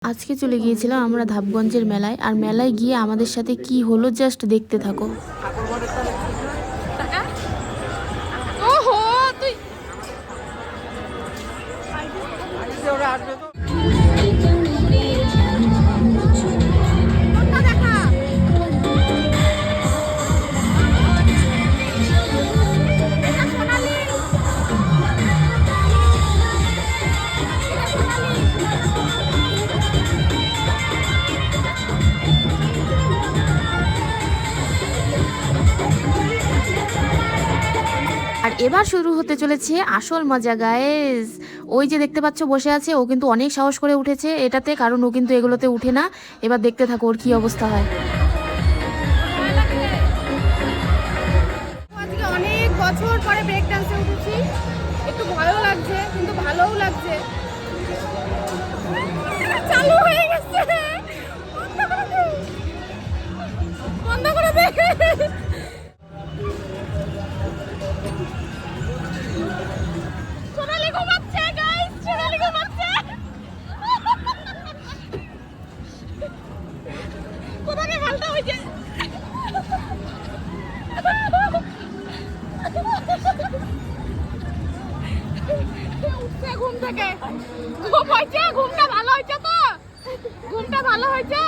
আজকে চলে গিয়েছিলাম আমরা ধাপগঞ্জের মেলায়। আর মেলায় গিয়ে আমাদের সাথে কি হলো জাস্ট দেখতে থাকো। আর এবার শুরু হতে চলেছে আসল মজা গাইস। ওই যে দেখতে পাচ্ছ বসে আছে, ও কিন্তু অনেক সাহস করে উঠেছে এটাতে, কারণ ও কিন্তু এগুলোতে উঠে না। এবার দেখতে থাকো ওর কি অবস্থা হয়। আজকে অনেক বছর পরে ব্রেক ডান্সে উঠেছি, একটু ভয়ও লাগছে কিন্তু ভালোও লাগছে। চালু হয়ে গেছে, বন্ধ করে দে। সোনালি ঘুমাচ্ছে গাইস, সোনালি ঘুমাচ্ছে। কোথায় ভালটা হইছে? উঠছে ঘুম থেকে, ঘুম হয়েছে, ঘুমটা ভালো হয়েছে তো, ঘুমটা ভালো হয়েছে।